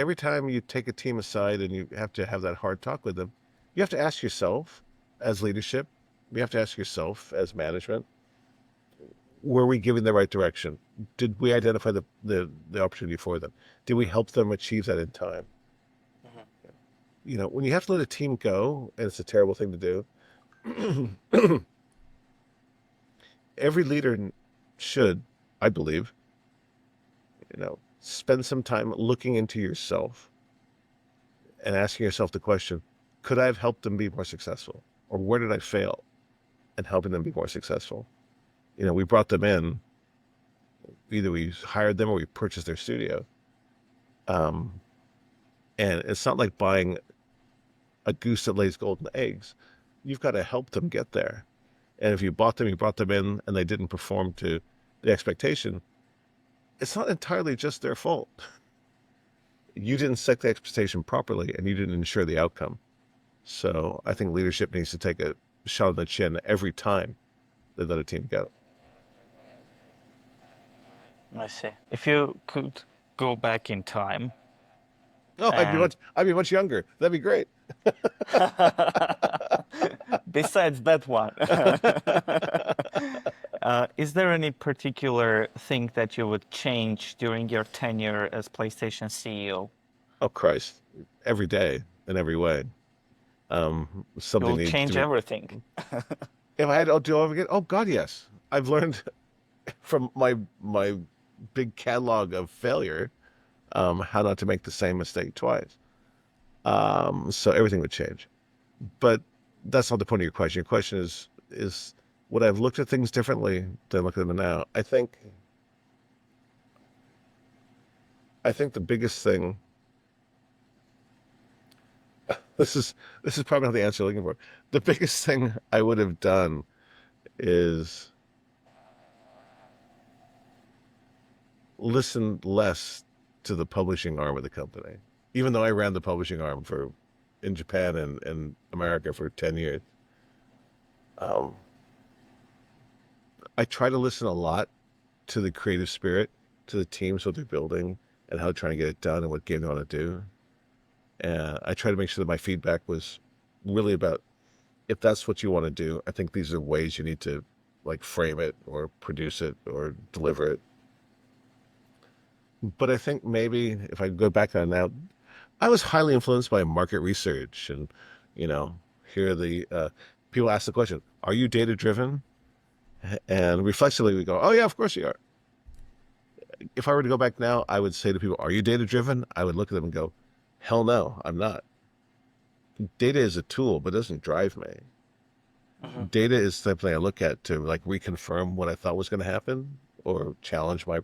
Every time you take a team aside and you have to have that hard talk with them, you have to ask yourself as leadership, you have to ask yourself as management, were we giving the right direction? Did we identify the opportunity for them? Did we help them achieve that in time? Mhm. When you have to let a team go, and it's a terrible thing to do, every leader should, I believe, spend some time looking into yourself and asking yourself the question, could I have helped them be more successful? Or where did I fail in helping them be more successful? We brought them in, either we hired them or we purchased their studio. Um, and it's not like buying a goose that lays golden eggs. You've got to help them get there. And if you brought them in and they didn't perform to the expectation, it's not entirely just their fault. You didn't set the expectation properly and you didn't ensure the outcome. So I think leadership needs to take a shot on the chin every time they let a team go. I see. If you could go back in time Oh, and I'd be much younger. That'd be great. besides that one, is there any particular thing that you would change during your tenure as PlayStation CEO? Oh Christ! Every day in every way. Something You'll needs to change be. everything. If I had to do it over again, oh God, yes. I've learned from my big catalog of failure, how not to make the same mistake twice. So everything would change. But that's not the point of your question. Your question is would I have looked at things differently than look at them now? I think the biggest thing. This is this is probably not the answer you're looking for. The biggest thing I would have done is listen less to the publishing arm of the company. Even though I ran the publishing arm for in Japan and America for 10 years, um, I try to listen a lot to the creative spirit, to the teams, what they're building, and how they're trying to get it done and what game they want to do. And I try to make sure that my feedback was really about if that's what you want to do, I think these are ways you need to like frame it or produce it or deliver it. But I think maybe if I go back on now, I was highly influenced by market research and, you know, here are the people ask the question, are you data driven? And reflexively we go, oh yeah, of course you are. If I were to go back now, I would say to people, are you data driven? I would look at them and go, hell no, I'm not. Data is a tool, but it doesn't drive me. Mhm. Data is something I look at to like reconfirm what I thought was going to happen or challenge my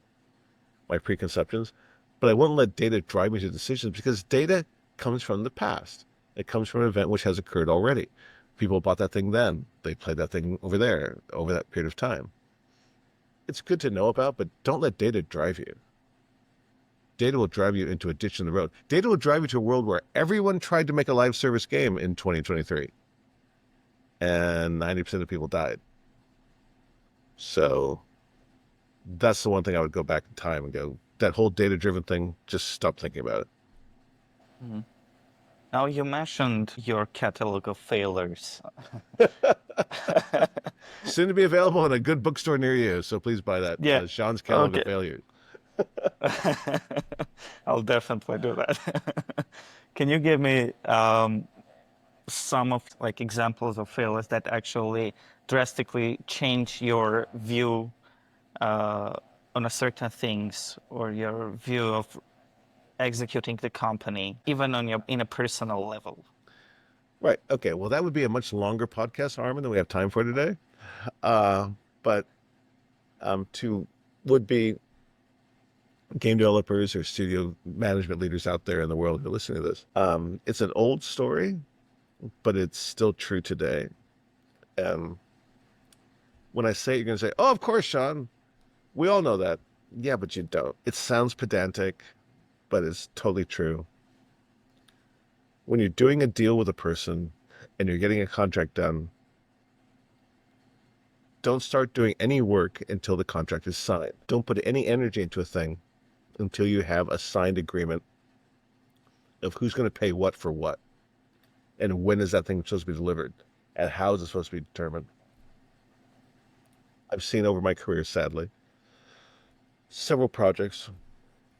preconceptions. But I won't let data drive me to decisions because data comes from the past. It comes from an event which has occurred already. People bought that thing then. They played that thing over there over that period of time. It's good to know about, but don't let data drive you. Data will drive you into a ditch in the road. Data will drive you to a world where everyone tried to make a live service game in 2023 and 90% of people died. So that's the one thing I would go back in time and go, that whole data driven thing, just stop thinking about Mhm. Now you mentioned your catalog of failures. it. Soon to be available in a good bookstore near you. So please buy that. Yeah. Sean's Catalog of Okay. Failures. I'll definitely do that. Can you give me some of like examples of failures that actually drastically change your view uh, on a certain things or your view of executing the company, even on your in a personal level? Right. Okay. Well, that would be a much longer podcast, Armin, than we have time for today. Uh, but to would be game developers or studio management leaders out there in the world who are listening to this, it's an old story, but it's still true today. And when I say it, you're going to say, oh, of course, Sean, we all know that. Yeah, but you don't. It sounds pedantic, but it's totally true. When you're doing a deal with a person and you're getting a contract done, don't start doing any work until the contract is signed. Don't put any energy into a thing until you have a signed agreement of who's going to pay what for what, and when is that thing supposed to be delivered, and how is it supposed to be determined. I've seen over my career, sadly, several projects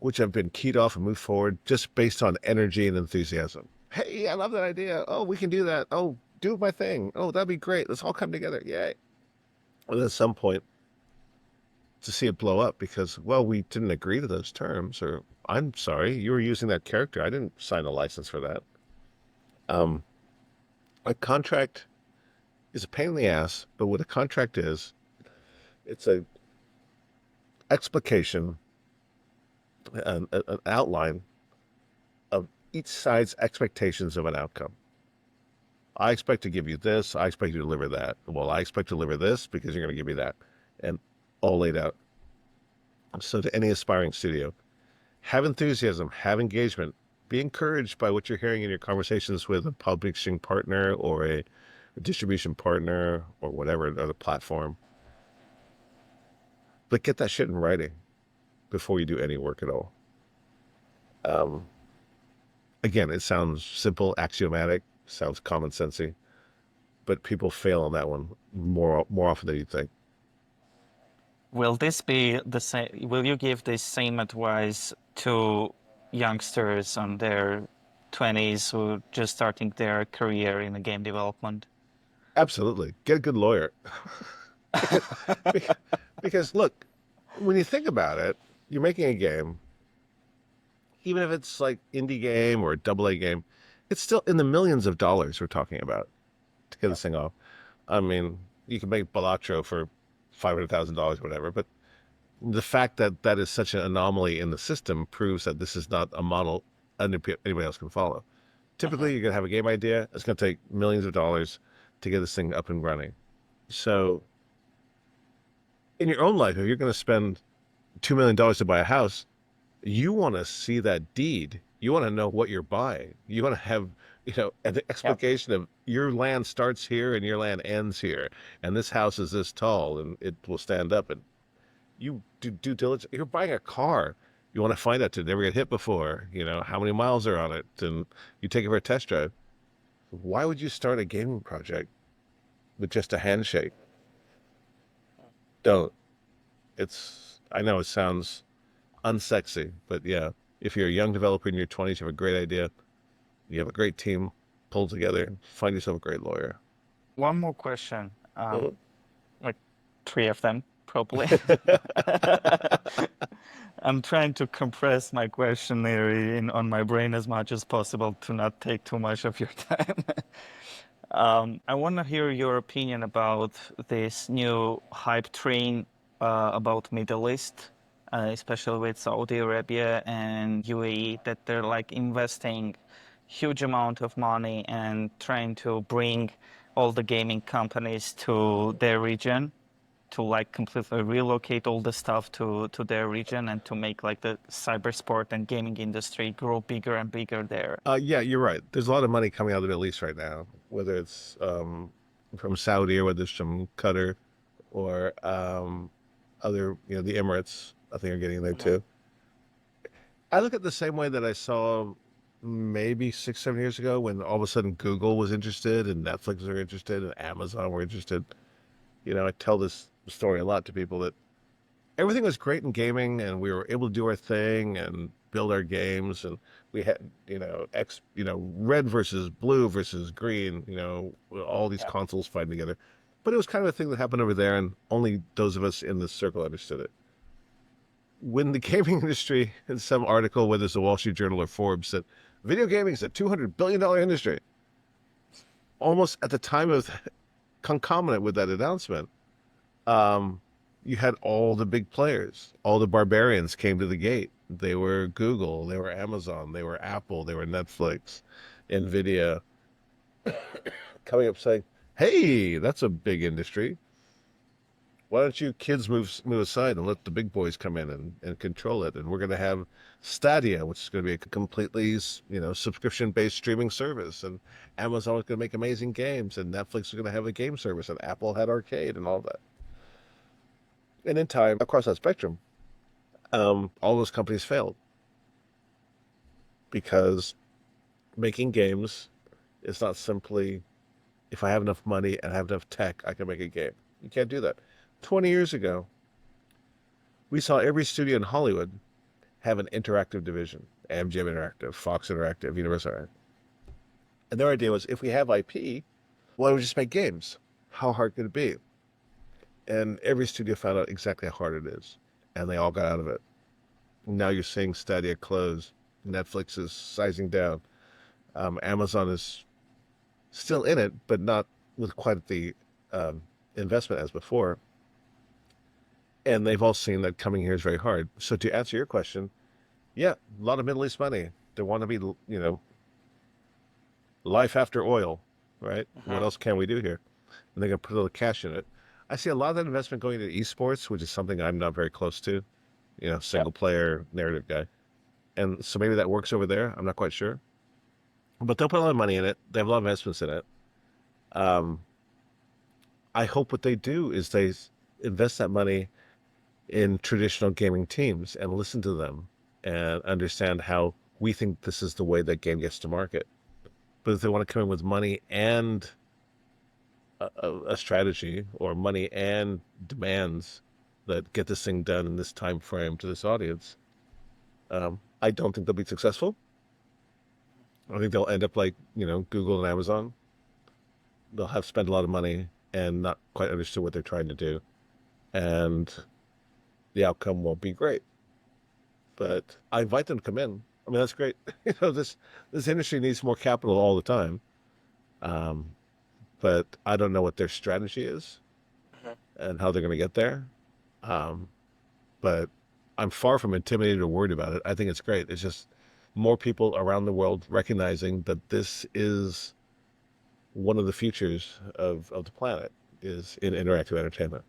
which have been keyed off and moved forward just based on energy and enthusiasm. Hey, I love that idea. Oh, we can do that. Oh, do my thing. Oh, that'd be great. Let's all come together. Yay. And at some point, to see it blow up because, well, we didn't agree to those terms, or I'm sorry, you were using that character. I didn't sign a license for that. Um, a contract is a pain in the ass, but what a contract is, it's a explication, an outline of each side's expectations of an outcome. I expect to give you this. I expect you to deliver that. Well, I expect to deliver this because you're going to give me that, and all laid out. So, to any aspiring studio, have enthusiasm, have engagement, be encouraged by what you're hearing in your conversations with a publishing partner or a distribution partner or whatever other platform. But get that shit in writing before you do any work at all. Um, Again, it sounds simple, axiomatic, sounds common sensey, but people fail on that one more often than you think. Will this be the same? Will you give the same advice to youngsters on their 20s who just starting their career in the game development? Absolutely, get a good lawyer. because, because look, when you think about it, you're making a game, even if it's like indie game or a double A game, it's still in the millions of dollars we're talking about to get Yep. this thing off. I mean, you can make Balatro for $500,000, whatever, but the fact that that is such an anomaly in the system proves that this is not a model anybody else can follow. Mhm. Typically, you're going to have a game idea. It's going to take millions of dollars to get this thing up and running. So, in your own life, if you're going to spend $2 million to buy a house, you want to see that deed. You want to know what you're buying. You want to have, an Yep. explication of your land starts here and your land ends here, and this house is this tall and it will stand up. And you do due diligence. You're buying a car. You want to find out did it ever get hit before? How many miles are on it, and you take it for a test drive. Why would you start a gaming project with just a handshake? Don't. I know it sounds unsexy, but yeah, if you're a young developer in your 20s, you have a great idea, you have a great team, pull together, find yourself a great lawyer. One more question. Mhm. Like three of them, probably. I'm trying to compress my questionnaire in on my brain as much as possible to not take too much of your time. I want to hear your opinion about this new hype train about Middle East, especially with Saudi Arabia and UAE, that they're like investing huge amount of money and trying to bring all the gaming companies to their region to like completely relocate all the stuff to their region and to make like the cyber sport and gaming industry grow bigger and bigger there. Yeah, you're right. There's a lot of money coming out of the Middle East right now, whether it's from Saudi or whether it's from Qatar or other, the Emirates. I think are getting there Mhm. too. I look at it the same way that I saw maybe 6, 7 years ago when all of a sudden Google was interested and Netflix were interested and Amazon were interested. I tell this story a lot to people that everything was great in gaming and we were able to do our thing and build our games and we had, red versus blue versus green, all these Yeah. consoles fighting together. But it was kind of a thing that happened over there and only those of us in this circle understood it. When the gaming industry, in some article, whether it's the Wall Street Journal or Forbes, said video gaming is a $200 billion industry, almost at the time of concomitant with that announcement, um, you had all the big players, all the barbarians came to the gate. They were Google, they were Amazon, they were Apple, they were Netflix, Nvidia, coming up saying, "Hey, that's a big industry. Why don't you kids move aside and let the big boys come in and control it? And we're going to have Stadia, which is going to be a completely, subscription based streaming service. And Amazon is going to make amazing games, and Netflix is going to have a game service, and Apple had arcade and all that. And in time, across that spectrum, all those companies failed because making games is not simply if I have enough money and I have enough tech, I can make a game. You can't do that. 20 years ago, we saw every studio in Hollywood have an interactive division. MGM Interactive, Fox Interactive, Universal Interactive. And their idea was if we have IP, why don't we just make games? How hard could it be? And every studio found out exactly how hard it is. And they all got out of it. Now you're seeing Stadia close. Netflix is sizing down. Amazon is still in it, but not with quite the um, investment as before. And they've all seen that coming here is very hard. So to answer your question, yeah, a lot of Middle East money. They want to be, life after oil, right? What Hmm. else can we do here? And they're going to put a little cash in it. I see a lot of that investment going into esports, which is something I'm not very close to, Yep. single player narrative guy. And so maybe that works over there. I'm not quite sure. But they'll put a lot of money in it. They have a lot of investments in it. Um, I hope what they do is they invest that money in traditional gaming teams and listen to them and understand how we think this is the way that game gets to market. But if they want to come in with money and a strategy or money and demands that get this thing done in this time frame to this audience, I don't think they'll be successful. I think they'll end up like Google and Amazon. They'll have spent a lot of money and not quite understood what they're trying to do, and the outcome won't be great. But I invite them to come in. I mean, that's great. This industry needs more capital all the time. Um, but I don't know what their strategy is Hmm. and how they're going to get there. Um, but I'm far from intimidated or worried about it. I think it's great. It's just more people around the world recognizing that this is one of the futures of the planet is in interactive entertainment.